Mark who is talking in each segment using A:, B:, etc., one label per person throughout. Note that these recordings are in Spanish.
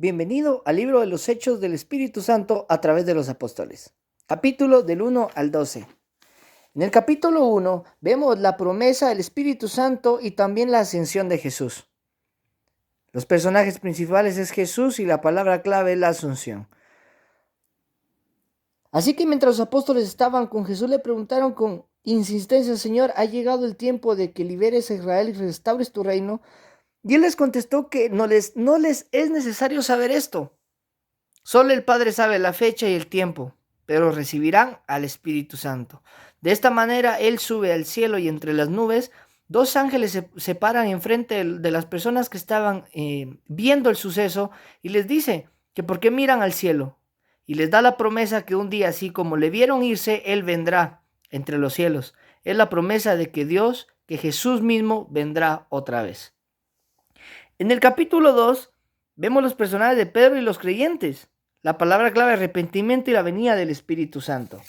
A: Bienvenido al libro de los Hechos del Espíritu Santo a través de los apóstoles. Capítulo del 1 al 12. En el capítulo 1 vemos la promesa del Espíritu Santo y también la ascensión de Jesús. Los personajes principales es Jesús y la palabra clave es la asunción. Así que mientras los apóstoles estaban con Jesús le preguntaron con insistencia: Señor, ¿ha llegado el tiempo de que liberes a Israel y restaures tu reino? Y él les contestó que no les es necesario saber esto. Solo el Padre sabe la fecha y el tiempo, pero recibirán al Espíritu Santo. De esta manera Él sube al cielo y entre las nubes, dos ángeles se paran enfrente de las personas que estaban viendo el suceso y les dice que por qué miran al cielo. Y les da la promesa que un día, así como le vieron irse, Él vendrá entre los cielos. Es la promesa de que Dios, que Jesús mismo vendrá otra vez. En el capítulo 2 vemos los personajes de Pedro y los creyentes. La palabra clave: arrepentimiento y la venida del Espíritu Santo.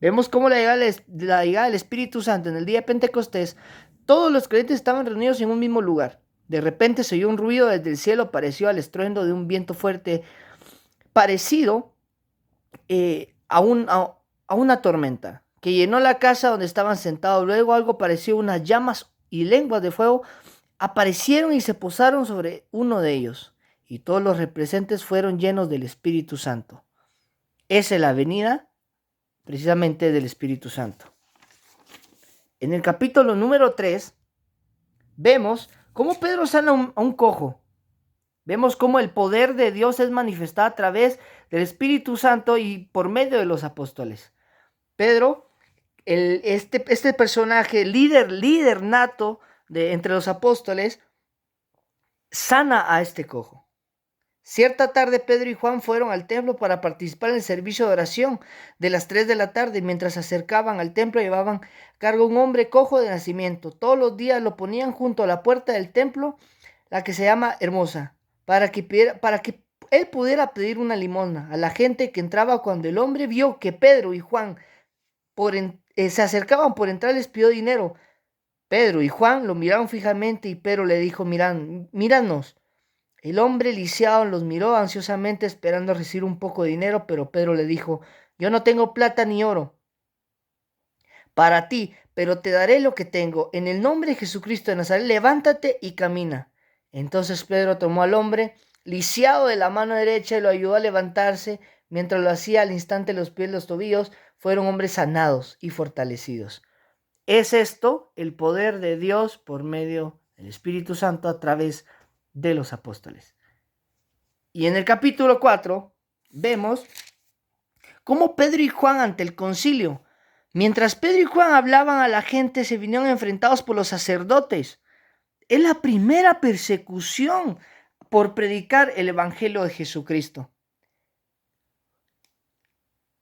A: Vemos cómo la llegada del Espíritu Santo en el día de Pentecostés. Todos los creyentes estaban reunidos en un mismo lugar. De repente se oyó un ruido desde el cielo, pareció al estruendo de un viento fuerte, parecido a una tormenta, que llenó la casa donde estaban sentados. Luego algo pareció unas llamas y lenguas de fuego aparecieron y se posaron sobre uno de ellos. Y todos los presentes fueron llenos del Espíritu Santo. Esa es la venida precisamente del Espíritu Santo. En el capítulo número 3 vemos cómo Pedro sana a un cojo. Vemos cómo el poder de Dios es manifestado a través del Espíritu Santo y por medio de los apóstoles. Pedro, este personaje líder nato entre los apóstoles, sana a este cojo. Cierta tarde Pedro y Juan fueron al templo para participar en el servicio de oración de las 3 de la tarde. Mientras se acercaban al templo llevaban cargo un hombre cojo de nacimiento. Todos los días lo ponían junto a la puerta del templo, la que se llama Hermosa, para que él pudiera pedir una limosna a la gente que entraba. Cuando el hombre vio que Pedro y Juan se acercaban por entrar, les pidió dinero. Pedro y Juan lo miraron fijamente y Pedro le dijo: míranos. El hombre lisiado los miró ansiosamente esperando recibir un poco de dinero, pero Pedro le dijo: yo no tengo plata ni oro para ti, pero te daré lo que tengo. En el nombre de Jesucristo de Nazaret, levántate y camina. Entonces Pedro tomó al hombre lisiado de la mano derecha y lo ayudó a levantarse. Mientras lo hacía, al instante los pies y los tobillos fueron hombres sanados y fortalecidos. Es esto el poder de Dios por medio del Espíritu Santo a través de los apóstoles. Y en el capítulo 4 vemos cómo Pedro y Juan ante el concilio. Mientras Pedro y Juan hablaban a la gente, se vinieron enfrentados por los sacerdotes. Es la primera persecución por predicar el evangelio de Jesucristo.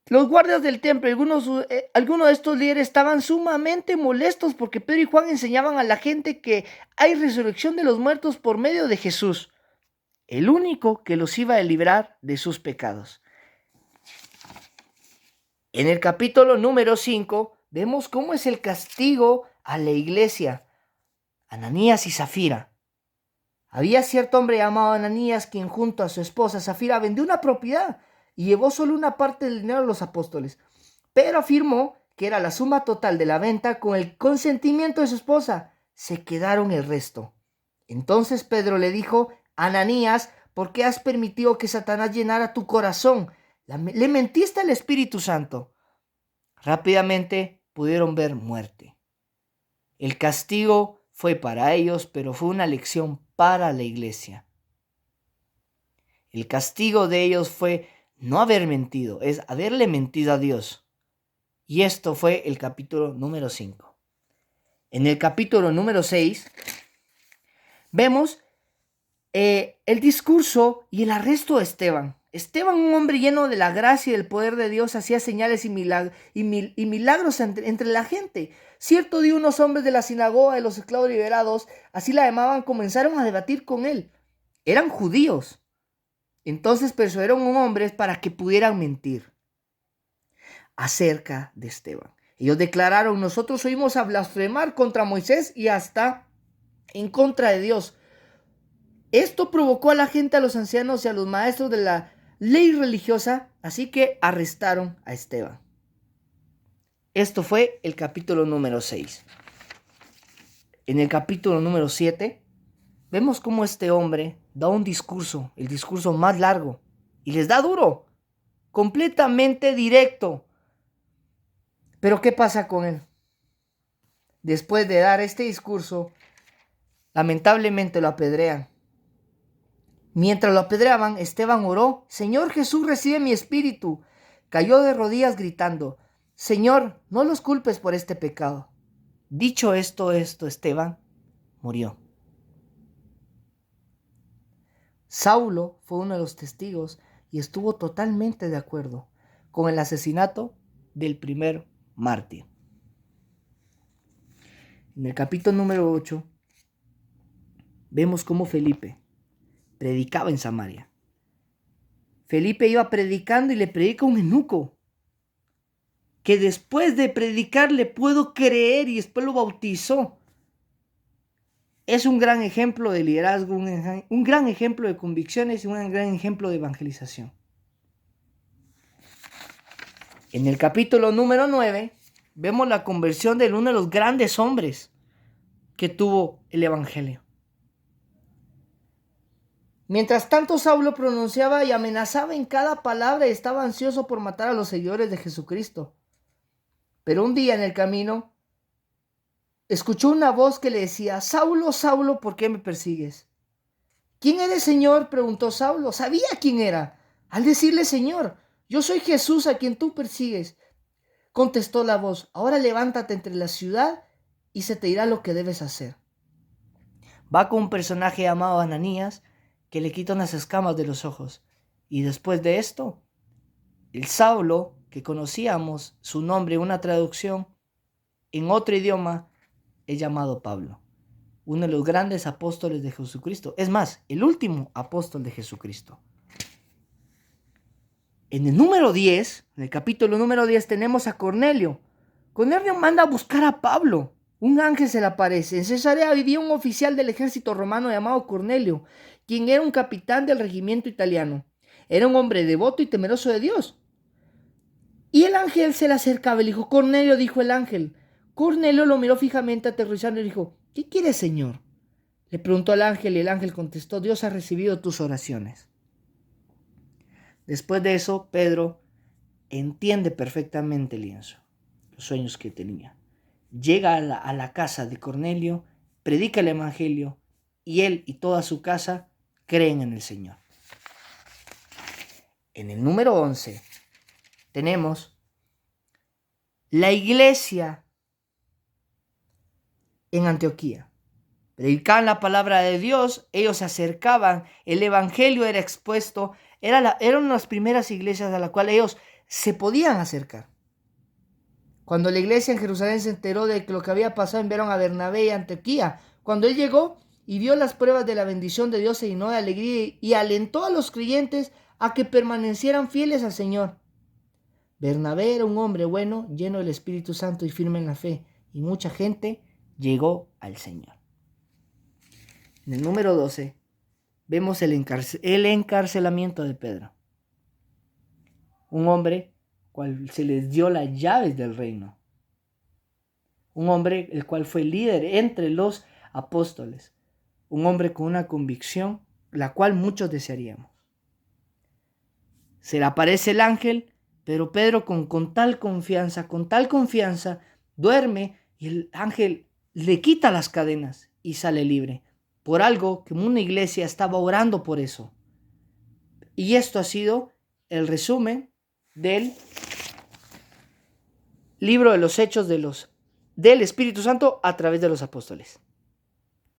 A: Los guardias del templo, algunos de estos líderes estaban sumamente molestos porque Pedro y Juan enseñaban a la gente que hay resurrección de los muertos por medio de Jesús, el único que los iba a librar de sus pecados. En el capítulo número 5 vemos cómo es el castigo a la iglesia, Ananías y Zafira. Había cierto hombre llamado Ananías quien junto a su esposa Zafira vendió una propiedad y llevó solo una parte del dinero a los apóstoles. Pedro afirmó que era la suma total de la venta. Con el consentimiento de su esposa se quedaron el resto. Entonces Pedro le dijo: Ananías, ¿por qué has permitido que Satanás llenara tu corazón? Le mentiste al Espíritu Santo. Rápidamente pudieron ver muerte. El castigo fue para ellos, pero fue una lección para la iglesia. El castigo de ellos fue no haber mentido, es haberle mentido a Dios. Y esto fue el capítulo número 5. En el capítulo número 6 vemos el discurso y el arresto de Esteban. Esteban, un hombre lleno de la gracia y del poder de Dios, hacía señales y milagros entre la gente. Cierto día, unos hombres de la sinagoga de los esclavos liberados, así la llamaban, comenzaron a debatir con él. Eran judíos. Entonces persuadieron a un hombre para que pudieran mentir acerca de Esteban. Ellos declararon: nosotros oímos a blasfemar contra Moisés y hasta en contra de Dios. Esto provocó a la gente, a los ancianos y a los maestros de la ley religiosa, así que arrestaron a Esteban. Esto fue el capítulo número 6. En el capítulo número 7, vemos cómo este hombre da un discurso, el discurso más largo, y les da duro, completamente directo. Pero ¿qué pasa con él? Después de dar este discurso, lamentablemente lo apedrean. Mientras lo apedreaban, Esteban oró: Señor Jesús, recibe mi espíritu. Cayó de rodillas gritando: Señor, no los culpes por este pecado. Dicho esto, Esteban murió. Saulo fue uno de los testigos y estuvo totalmente de acuerdo con el asesinato del primer mártir. En el capítulo número 8, vemos cómo Felipe predicaba en Samaria. Felipe iba predicando y le predica a un eunuco, que después de predicar le pudo creer y después lo bautizó. Es un gran ejemplo de liderazgo, un gran ejemplo de convicciones y un gran ejemplo de evangelización. En el capítulo número 9 vemos la conversión de uno de los grandes hombres que tuvo el evangelio. Mientras tanto, Saulo pronunciaba y amenazaba en cada palabra y estaba ansioso por matar a los seguidores de Jesucristo. Pero un día en el camino, escuchó una voz que le decía: Saulo, Saulo, ¿por qué me persigues? ¿Quién eres, Señor?, preguntó Saulo. Sabía quién era. Al decirle: Señor, yo soy Jesús a quien tú persigues, contestó la voz: ahora levántate entre la ciudad y se te dirá lo que debes hacer. Va con un personaje llamado Ananías, que le quita unas escamas de los ojos. Y después de esto, el Saulo, que conocíamos su nombre, una traducción en otro idioma, es llamado Pablo, uno de los grandes apóstoles de Jesucristo. Es más, el último apóstol de Jesucristo. En el número 10, en el capítulo número 10, tenemos a Cornelio. Cornelio manda a buscar a Pablo. Un ángel se le aparece. En Cesarea vivía un oficial del ejército romano llamado Cornelio, quien era un capitán del regimiento italiano. Era un hombre devoto y temeroso de Dios. Y el ángel se le acercaba y le dijo: Cornelio, dijo el ángel. Cornelio lo miró fijamente, aterrorizado, y dijo: ¿qué quieres, Señor? Le preguntó al ángel y el ángel contestó: Dios ha recibido tus oraciones. Después de eso, Pedro entiende perfectamente el lienzo, los sueños que tenía. Llega a la casa de Cornelio, predica el evangelio y él y toda su casa creen en el Señor. En el número 11 tenemos la iglesia en Antioquía. Predicaban la palabra de Dios, ellos se acercaban, el evangelio era expuesto, eran las primeras iglesias a las cuales ellos se podían acercar. Cuando la iglesia en Jerusalén se enteró de lo que había pasado, enviaron a Bernabé y a Antioquía. Cuando él llegó y vio las pruebas de la bendición de Dios, se llenó de alegría y alentó a los creyentes a que permanecieran fieles al Señor. Bernabé era un hombre bueno, lleno del Espíritu Santo y firme en la fe, y mucha gente llegó al Señor. En el número 12 vemos el encarcelamiento de Pedro, un hombre cual se les dio las llaves del reino, un hombre el cual fue líder entre los apóstoles, un hombre con una convicción la cual muchos desearíamos. Se le aparece el ángel, pero Pedro con tal confianza, duerme y el ángel le quita las cadenas y sale libre, por algo que una iglesia estaba orando por eso. Y esto ha sido el resumen del libro de los Hechos del Espíritu Santo a través de los apóstoles.